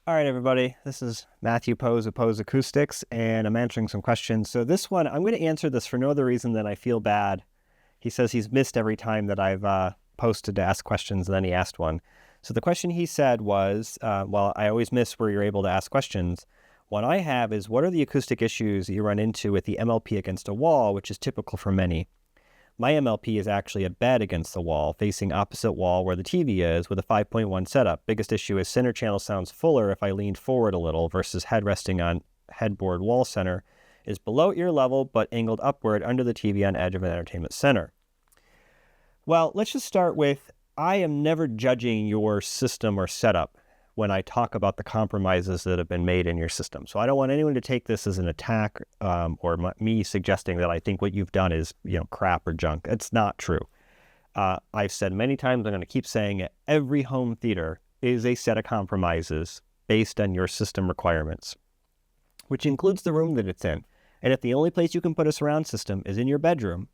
All right, everybody. This is Matthew Pose of Pose Acoustics, and I'm answering some questions. So this one, I'm going to answer this for no other reason than I feel bad. He says he's missed every time that I've posted to ask questions, and then he asked one. So the question he said was, well, I always miss where you're able to ask questions. One I have is, what are the acoustic issues you run into with the MLP against a wall, which is typical for many? My MLP is actually a bed against the wall, facing opposite wall where the TV is, with a 5.1 setup. Biggest issue is center channel sounds fuller if I leaned forward a little versus head resting on headboard wall center is below ear level but angled upward under the TV on edge of an entertainment center. Well, let's just start with, I am never judging your system or setup when I talk about the compromises that have been made in your system. So I don't want anyone to take this as an attack or me suggesting that I think what you've done is, crap or junk. It's not true. I've said many times, I'm going to keep saying it, every home theater is a set of compromises based on your system requirements, which includes the room that it's in. And if the only place you can put a surround system is in your bedroom,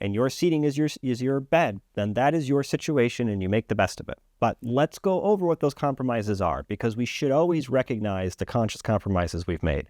and your seating is your bed, then that is your situation and you make the best of it. But let's go over what those compromises are, because we should always recognize the conscious compromises we've made.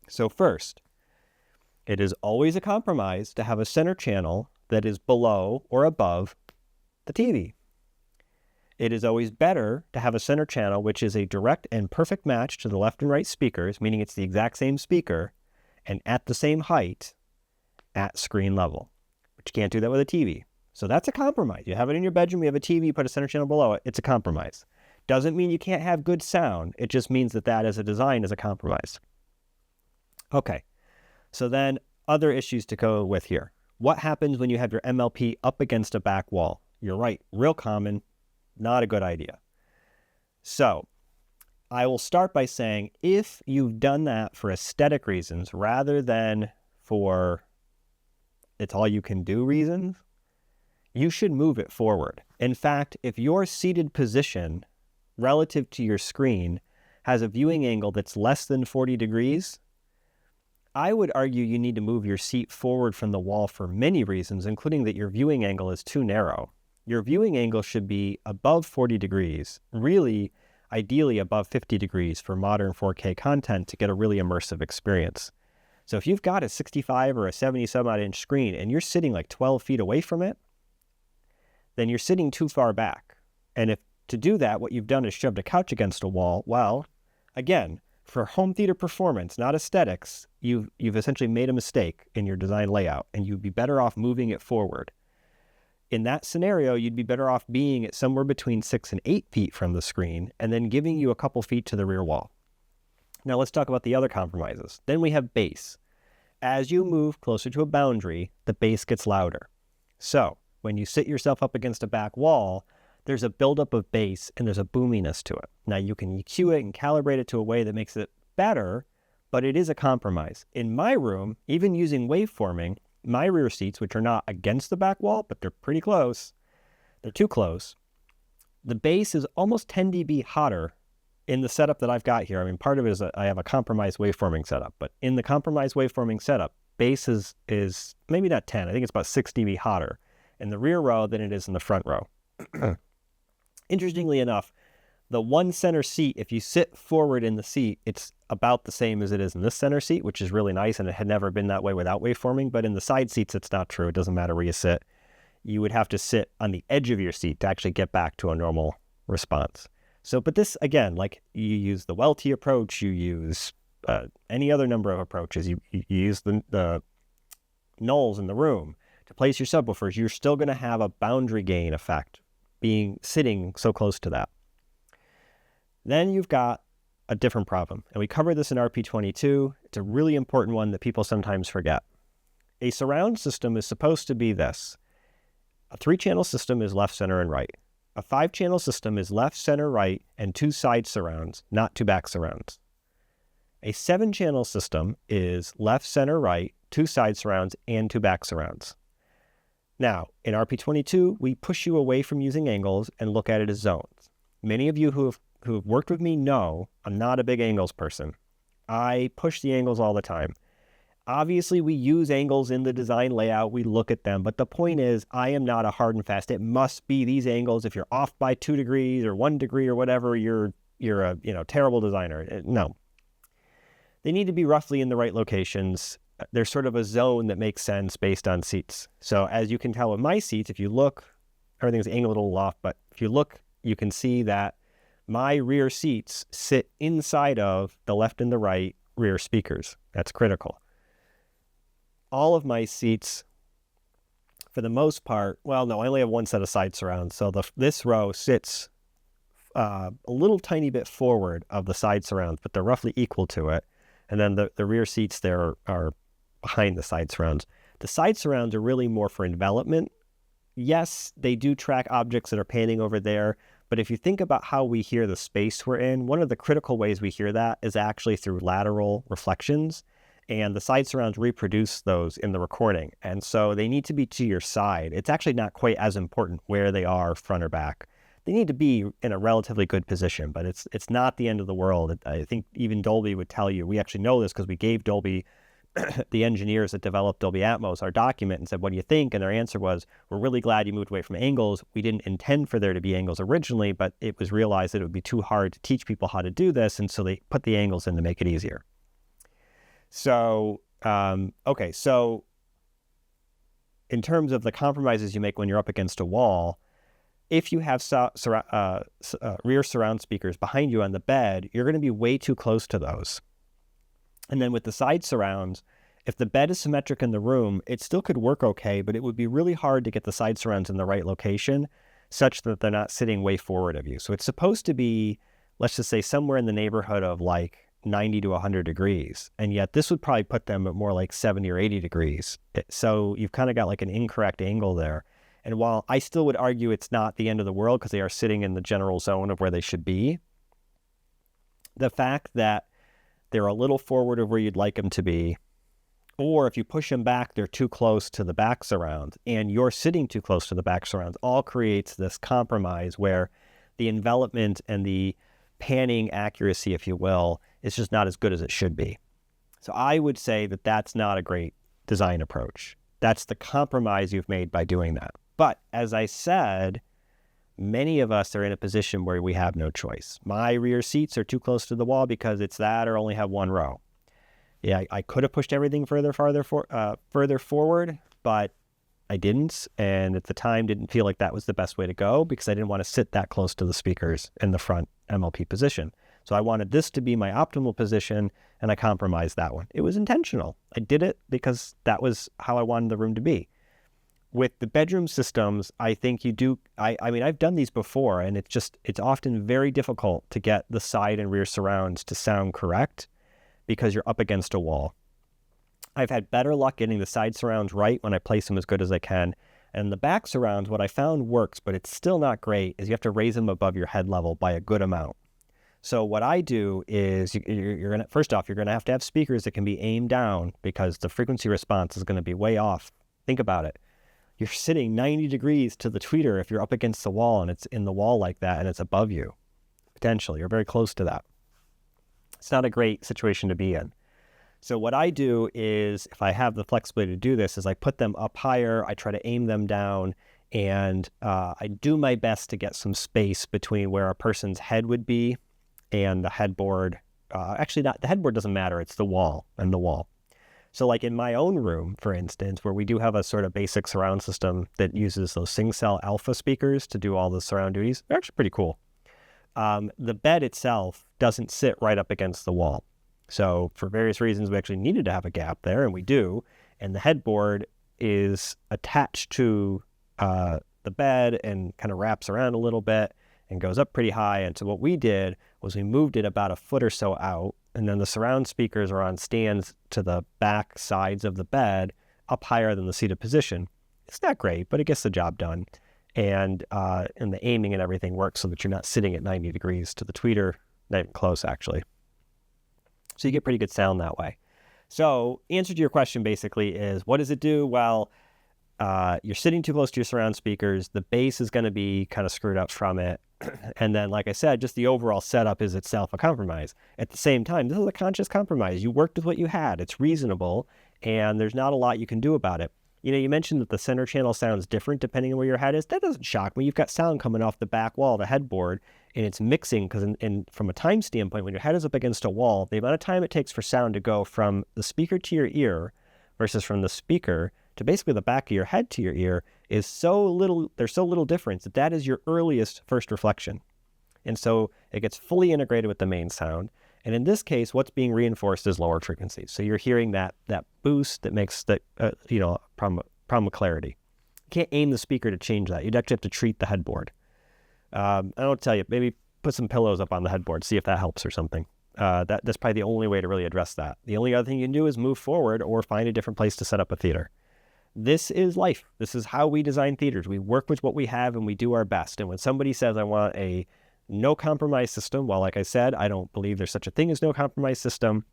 So first, it is always a compromise to have a center channel that is below or above the TV. It is always better to have a center channel which is a direct and perfect match to the left and right speakers, meaning it's the exact same speaker and at the same height at screen level, but you can't do that with a TV. So that's a compromise. You have it in your bedroom, you have a TV, you put a center channel below it, it's a compromise. Doesn't mean you can't have good sound. It just means that as a design is a compromise. Okay, so then other issues to go with here. What happens when you have your MLP up against a back wall? You're right, real common, not a good idea. So I will start by saying, if you've done that for aesthetic reasons rather than for it's all you can do reasons, you should move it forward. In fact, if your seated position relative to your screen has a viewing angle that's less than 40 degrees, I would argue you need to move your seat forward from the wall for many reasons, including that your viewing angle is too narrow. Your viewing angle should be above 40 degrees, really, ideally above 50 degrees for modern 4K content to get a really immersive experience. So if you've got a 65 or a 70 some odd inch screen and you're sitting like 12 feet away from it, then you're sitting too far back. And if to do that, what you've done is shoved a couch against a wall, well, again, for home theater performance, not aesthetics, you've essentially made a mistake in your design layout, and you'd be better off moving it forward. In that scenario, you'd be better off being at somewhere between 6 and 8 feet from the screen and then giving you a couple feet to the rear wall. Now let's talk about the other compromises. Then we have bass. As you move closer to a boundary, the bass gets louder. So when you sit yourself up against a back wall, there's a buildup of bass and there's a boominess to it. Now you can EQ it and calibrate it to a way that makes it better, but it is a compromise. In my room, even using waveforming, my rear seats, which are not against the back wall, but they're pretty close, they're too close, the bass is almost 10 dB hotter in the setup that I've got here. I mean, part of it is I have a compromised waveforming setup, but in the compromised waveforming setup, bass is maybe not 10, I think it's about 6 dB hotter in the rear row than it is in the front row. Interestingly enough, the one center seat, if you sit forward in the seat, it's about the same as it is in this center seat, which is really nice, and it had never been that way without waveforming, but in the side seats, it's not true. It doesn't matter where you sit. You would have to sit on the edge of your seat to actually get back to a normal response. So, but this, again, like you use the Welty approach, you use any other number of approaches, you use the nulls in the room to place your subwoofers, you're still going to have a boundary gain effect sitting so close to that. Then you've got a different problem, and we covered this in RP22. It's a really important one that people sometimes forget. A surround system is supposed to be this. A 3-channel system is left, center, and right. A 5-channel system is left, center, right, and 2 side surrounds, not 2 back surrounds. A 7-channel system is left, center, right, 2 side surrounds, and 2 back surrounds. Now, in RP22, we push you away from using angles and look at it as zones. Many of you who have worked with me know I'm not a big angles person. I push the angles all the time. Obviously, we use angles in the design layout. We look at them. But the point is, I am not a hard and fast. It must be these angles. If you're off by 2 degrees or 1 degree or whatever, you're you're a terrible designer. No. They need to be roughly in the right locations. There's sort of a zone that makes sense based on seats. So as you can tell with my seats, if you look, everything's angled a little off, but if you look, you can see that my rear seats sit inside of the left and the right rear speakers. That's critical. All of my seats, for the most part, well, no, I only have one set of side surrounds. So this row sits a little tiny bit forward of the side surrounds, but they're roughly equal to it. And then the rear seats there are behind the side surrounds. The side surrounds are really more for envelopment. Yes, they do track objects that are panning over there, but if you think about how we hear the space we're in, one of the critical ways we hear that is actually through lateral reflections, and the side surrounds reproduce those in the recording. And so they need to be to your side. It's actually not quite as important where they are, front or back. They need to be in a relatively good position, but it's not the end of the world. I think even Dolby would tell you, we actually know this because we gave Dolby, the engineers that developed Dolby Atmos, our document and said, what do you think? And their answer was, we're really glad you moved away from angles. We didn't intend for there to be angles originally, but it was realized that it would be too hard to teach people how to do this. And so they put the angles in to make it easier. So, okay. So in terms of the compromises you make when you're up against a wall, if you have rear surround speakers behind you on the bed, you're going to be way too close to those. And then with the side surrounds, if the bed is symmetric in the room, it still could work okay, but it would be really hard to get the side surrounds in the right location such that they're not sitting way forward of you. So it's supposed to be, let's just say, somewhere in the neighborhood of like 90 to 100 degrees. And yet this would probably put them at more like 70 or 80 degrees. So you've kind of got like an incorrect angle there. And while I still would argue it's not the end of the world because they are sitting in the general zone of where they should be, the fact that they're a little forward of where you'd like them to be, or if you push them back, they're too close to the back surround, and you're sitting too close to the back surrounds, all creates this compromise where the envelopment and the panning accuracy, if you will, is just not as good as it should be. So I would say that that's not a great design approach. That's the compromise you've made by doing that. But as I said, many of us are in a position where we have no choice. My rear seats are too close to the wall because it's that or only have one row. Yeah, I could have pushed everything further forward, but I didn't. And at the time, didn't feel like that was the best way to go because I didn't want to sit that close to the speakers in the front MLP position. So I wanted this to be my optimal position, and I compromised that one. It was intentional. I did it because that was how I wanted the room to be. With the bedroom systems, I think you do, I mean, I've done these before, and it's often very difficult to get the side and rear surrounds to sound correct because you're up against a wall. I've had better luck getting the side surrounds right when I place them as good as I can. And the back surrounds, what I found works, but it's still not great, is you have to raise them above your head level by a good amount. So what I do is first off, you're going to have speakers that can be aimed down because the frequency response is going to be way off. Think about it. You're sitting 90 degrees to the tweeter if you're up against the wall and it's in the wall like that and it's above you. Potentially, you're very close to that. It's not a great situation to be in. So what I do is, if I have the flexibility to do this, is I put them up higher, I try to aim them down, and I do my best to get some space between where a person's head would be and the headboard. Actually, the headboard doesn't matter, it's the wall and the wall. So like in my own room, for instance, where we do have a sort of basic surround system that uses those SingCell Alpha speakers to do all the surround duties, they're actually pretty cool. The bed itself doesn't sit right up against the wall. So for various reasons, we actually needed to have a gap there, and we do. And the headboard is attached to the bed and kind of wraps around a little bit and goes up pretty high. And so what we did was we moved it about a foot or so out, and then the surround speakers are on stands to the back sides of the bed, up higher than the seated position. It's not great, but it gets the job done. And the aiming and everything works so that you're not sitting at 90 degrees to the tweeter, not even close actually. So you get pretty good sound that way. So answer to your question basically is, what does it do? Well, you're sitting too close to your surround speakers. The bass is going to be kind of screwed up from it. And then, like I said, just the overall setup is itself a compromise. At the same time, this is a conscious compromise. You worked with what you had. It's reasonable, and there's not a lot you can do about it. You know, you mentioned that the center channel sounds different depending on where your head is. That doesn't shock me. You've got sound coming off the back wall, the headboard, and it's mixing because from a time standpoint, when your head is up against a wall, the amount of time it takes for sound to go from the speaker to your ear versus from the speaker to basically the back of your head to your ear is so little, there's so little difference that is your earliest first reflection. And so it gets fully integrated with the main sound. And in this case, what's being reinforced is lower frequencies. So you're hearing that boost that makes the problem of clarity. You can't aim the speaker to change that. You'd actually have to treat the headboard. I don't tell you, maybe put some pillows up on the headboard, see if that helps or something. That's probably the only way to really address that. The only other thing you can do is move forward or find a different place to set up a theater. This is life. This is how we design theaters. We work with what we have and we do our best. And when somebody says, I want a no compromise system, well, like I said, I don't believe there's such a thing as no compromise system.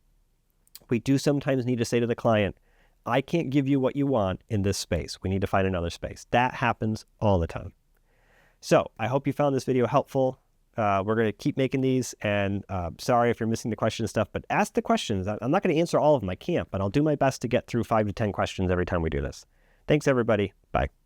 We do sometimes need to say to the client, I can't give you what you want in this space. We need to find another space. That happens all the time. So I hope you found this video helpful. We're going to keep making these, and sorry if you're missing the question stuff, but ask the questions. I'm not going to answer all of them. I can't, but I'll do my best to get through 5 to 10 questions every time we do this. Thanks, everybody. Bye.